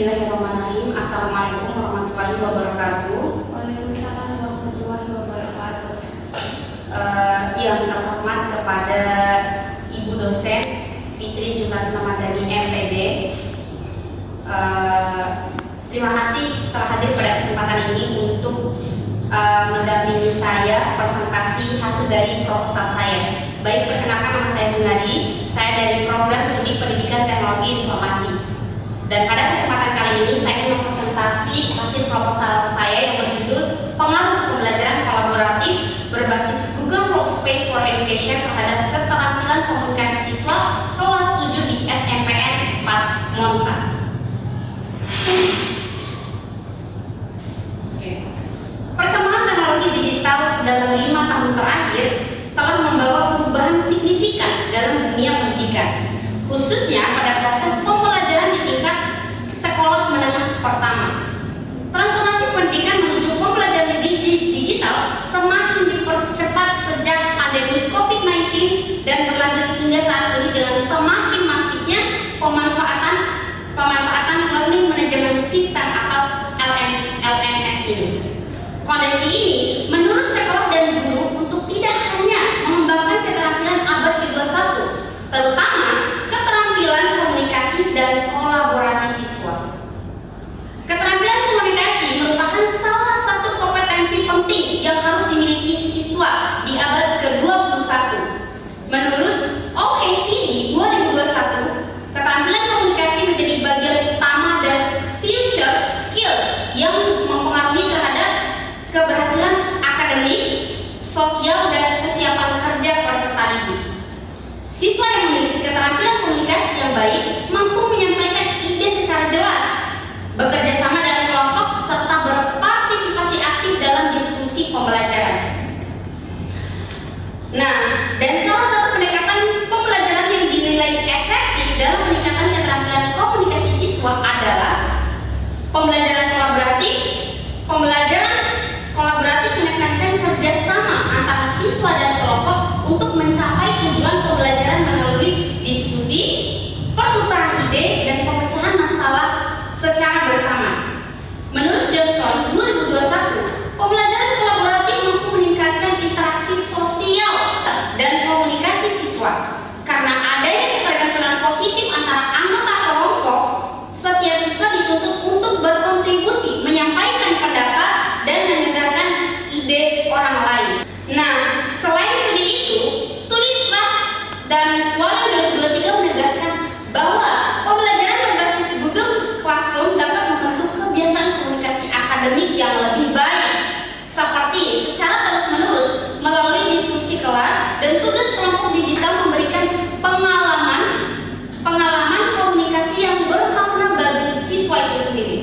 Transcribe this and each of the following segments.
Bismillahirrahmanirrahim. Assalamualaikum warahmatullahi wabarakatuh. Waalaikumsalam warahmatullahi wabarakatuh. Yang terhormat kepada Ibu dosen Fitri Jumat Ramadhani MPD. Terima kasih telah hadir pada kesempatan ini untuk mendampingi saya presentasi hasil dari proposal saya. Baik, perkenalkan nama saya Junadi. Saya dari Program Studi Pendidikan Teknologi Informasi. Dan pada kesempatan kali ini saya ingin mempresentasi hasil proposal saya yang berjudul Pengaruh Pembelajaran Kolaboratif Berbasis Google Workspace for Education terhadap Keterampilan Komunikasi Siswa kelas 7 di SNPN 4 Monta. Perkembangan teknologi digital dalam 5 tahun terakhir telah membawa perubahan signifikan dalam dunia pendidikan, khususnya pada proses pembelajaran di tingkat sekolah menengah pertama. Transformasi pendidikan menuju pembelajaran digital semakin dipercepat sejak pandemi COVID-19 dan berlanjut hingga saat ini dengan semakin masifnya pemanfaatan Learning Management System atau LMS ini. Kondisi ini menurut sekolah dan guru untuk tidak hanya mengembangkan keterampilan abad ke-21, terutama keterampilan komunikasi dan kolaborasi siswa. Keterampilan komunikasi merupakan salah satu kompetensi penting yang harus dimiliki siswa di abad ke-21. Menurut OECD 2021, keterampilan komunikasi menjadi bagian utama dan future skills yang mempengaruhi terhadap keberhasilan akademik, sosial, dan kesiapan kerja peserta didik. Siswa yang memiliki keterampilan komunikasi yang baik mampu menyampaikan ide secara jelas, bekerja sama dalam kelompok, serta berpartisipasi aktif dalam diskusi pembelajaran. Nah, dan salah satu pendekatan pembelajaran yang dinilai efektif dalam peningkatan keterampilan komunikasi siswa adalah pembelajaran kolaboratif. Pembelajaran kolaboratif menekankan kerjasama antara siswa dan kelompok untuk mencapai tujuan pembelajaran melalui diskusi, pertukaran ide, dan pemecahan masalah secara bersama. Menurut Johnson 2021, pembelajaran kolaboratif mampu meningkatkan interaksi sosial dan komunikasi siswa. Karena adanya ketergantungan positif antara anggota kelompok, setiap siswa dituntut untuk berkontribusi, menyampaikan pendapat, dan mendengarkan ide orang lain. Nah, selain studi itu, studi Trust dan Waller 2023 menegaskan bahwa pembelajaran berbasis Google Classroom dapat membentuk kebiasaan komunikasi akademik yang lebih baik, seperti secara terus-menerus melalui diskusi kelas dan tugas kelompok digital memberikan pengalaman komunikasi yang bermakna bagi siswa itu sendiri.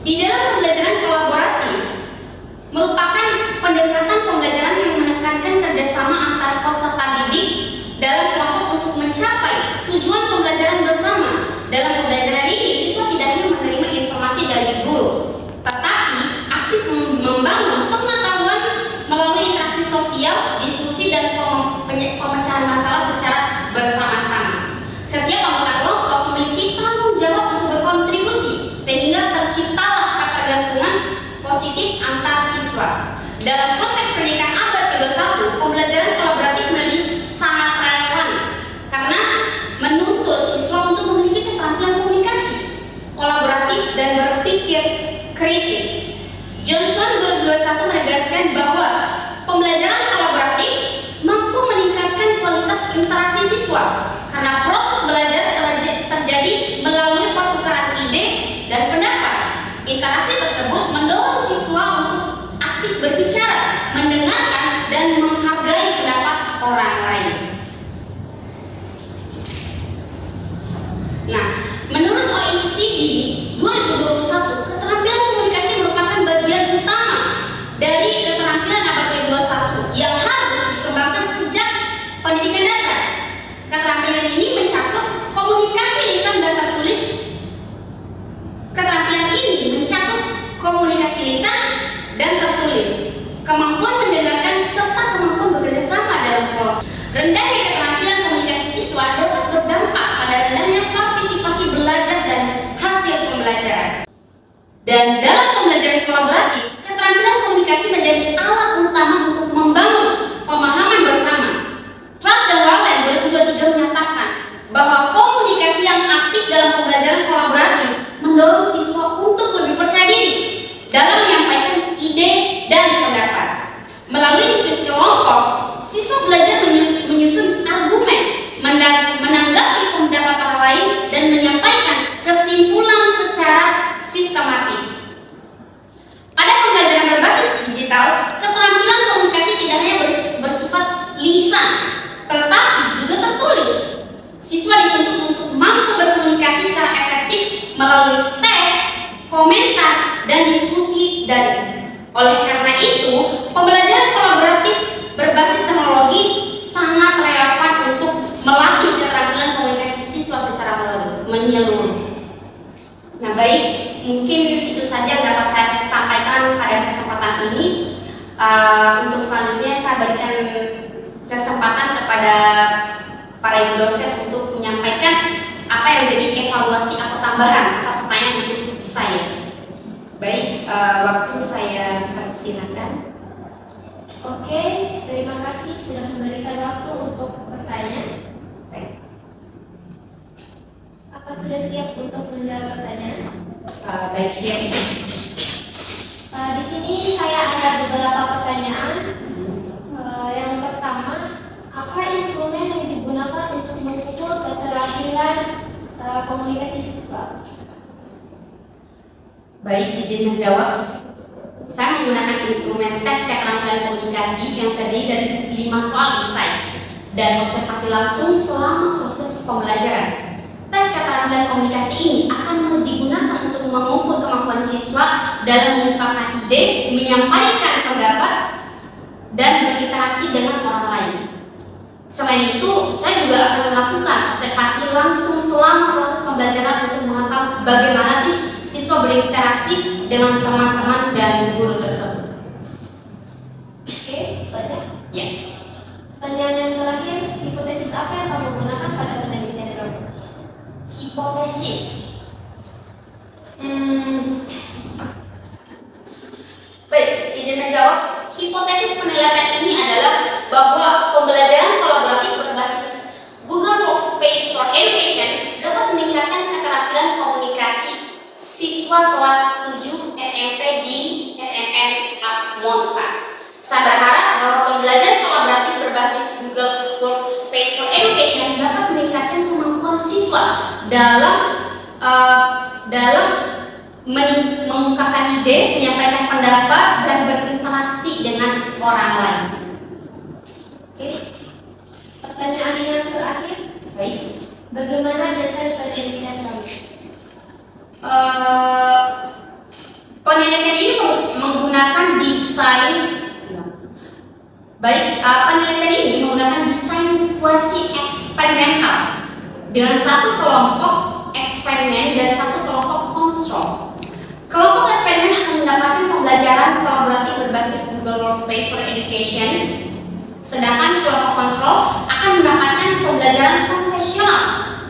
Di dalam pembelajaran kolaboratif merupakan pendekatan pembelajaran yang menekankan kerjasama antar peserta didik dalam kelompok untuk mencapai tujuan pembelajaran bersama. Dalam pembelajaran ini, siswa tidak hanya menerima informasi dari guru, tetapi aktif membangun pengetahuan melalui interaksi sosial, diskusi, dan pemecahan masalah secara bersama-sama. Setiap anggota kelompok memiliki tanggung jawab untuk berkontribusi, sehingga terciptalah ketergantungan positif antar siswa. Dalam konteks pendidikan abad ke-21, pembelajaran kolaboratif menjadi sangat relevan karena menuntut siswa untuk memiliki keterampilan komunikasi, kolaboratif, dan berpikir kritis. Johnson 2021 menegaskan bahwa pembelajaran kolaboratif mampu meningkatkan kualitas interaksi siswa karena proses belajar terjadi melalui pertukaran ide dan pendapat. Interaksi tersebut mendorong siswa untuk aktif berbicara, mendengarkan, dan menghargai pendapat orang lain. Nah, menurut OECD 2021, keterampilan komunikasi merupakan bagian utama dari keterampilan abad ke-21 yang harus dikembangkan sejak pendidikan dasar. Keterampilan ini mencakup komunikasi lisan dan tertulis. Keterampilan ini mencakup komunikasi lisan dan tertulis, kemampuan mendengarkan, serta kemampuan bekerja sama dalam kelompok. Rendahnya keterampilan komunikasi siswa dapat berdampak pada rendahnya partisipasi belajar dan hasil pembelajaran. Dan dalam pembelajaran kolaboratif, keterampilan komunikasi menjadi alat utama untuk membangun pemahaman bersama. Trust dan Wallen 2023 menyatakan bahwa komunikasi yang aktif dalam pembelajaran kolaboratif mendorong siswa untuk lebih percaya diri dalam menyampaikan ide dan pendapat. Melalui diskusi kelompok, siswa belajar menyusun argumen, menanggapi pendapat orang lain, dan menyampaikan kesimpulan secara sistematis. Pada pembelajaran berbasis digital, keterampilan komunikasi tidak hanya bersifat lisan, tetapi juga tertulis. Siswa dituntut untuk mampu berkomunikasi secara efektif melalui teks, komentar, dan diskusi daring. Oleh karena itu, pembelajaran kolaboratif berbasis teknologi sangat relevan untuk melatih keterampilan komunikasi siswa secara menyeluruh. Nah, baik, mungkin itu saja yang dapat saya sampaikan pada kesempatan ini. Untuk selanjutnya saya berikan kesempatan kepada para ibu dosen untuk menyampaikan apa yang menjadi evaluasi atau tambahan atau pertanyaan untuk saya. Baik, waktu saya persilakan. Oke, terima kasih sudah memberikan waktu untuk bertanya. Baik, Apa sudah siap untuk menjawab pertanyaan? baik siap. Di sini saya ada beberapa pertanyaan. Yang pertama, apa instrumen yang digunakan untuk mengukur keterampilan komunikasi siswa? Baik, izin menjawab. Saya menggunakan instrumen tes keterampilan komunikasi yang terdiri dari 5 soal esai dan observasi langsung selama proses pembelajaran. Tes keterampilan komunikasi ini akan digunakan untuk mengukur kemampuan siswa dalam mengungkapkan ide, menyampaikan pendapat, dan berinteraksi dengan orang lain. Selain itu, saya juga akan melakukan observasi langsung selama proses pembelajaran untuk mengetahui bagaimana sih siswa berinteraksi dengan teman-teman dan guru tersebut. Oke, banyak. Ya. Pertanyaan yang terakhir, hipotesis apa yang kamu gunakan pada penelitian kamu? Hipotesis. Baik, izin menjawab. Hipotesis penelitian ini adalah bahwa pembelajaran kolaboratif berbasis Google Workspace for Education dapat meningkatkan keterampilan komunikasi siswa kelas 7 SMP di SMN Monta. Saya berharap bahwa pembelajaran kolaboratif berbasis Google Workspace for Education dapat meningkatkan kemampuan siswa dalam mengungkapkan ide, menyampaikan pendapat, dan berinteraksi dengan orang lain. Oke. Pertanyaan yang terakhir, Baik. bagaimana dasar penelitian kamu? Penelitian ini menggunakan desain penelitian ini menggunakan desain kuasi eksperimental dengan satu kelompok eksperimen dan satu kelompok kontrol. Kelompok eksperimen akan mendapatkan pembelajaran kolaboratif berbasis Google Workspace for Education, sedangkan kelompok kontrol akan mendapatkan pembelajaran konvensional.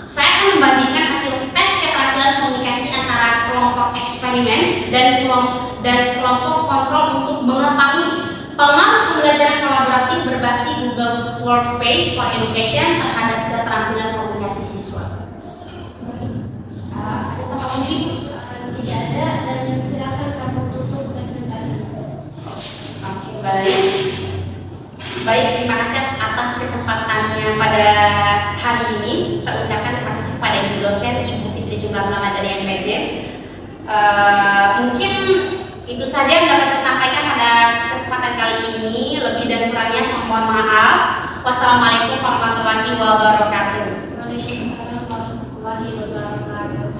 Saya akan membandingkan hasil tes keterampilan komunikasi antara kelompok eksperimen dan kelompok kontrol untuk mengetahui pengaruh pembelajaran kolaboratif berbasis Google Workspace for Education terhadap keterampilan komunikasi siswa. Ada tambahan lagi? Tidak ada, dan silakan kamu tutup presentasi. Oke, baik. Baik, terima kasih atas kesempatannya pada hari ini. Saya ucapkan terima kasih kepada Ibu dosen, Ibu Fitri Jumlah Ulama dari MPD. Mungkin itu saja yang dapat saya sampaikan pada kesempatan kali ini. Lebih dan kurangnya saya mohon maaf. Wassalamualaikum warahmatullahi wabarakatuh. Waalaikumsalam warahmatullahi wabarakatuh.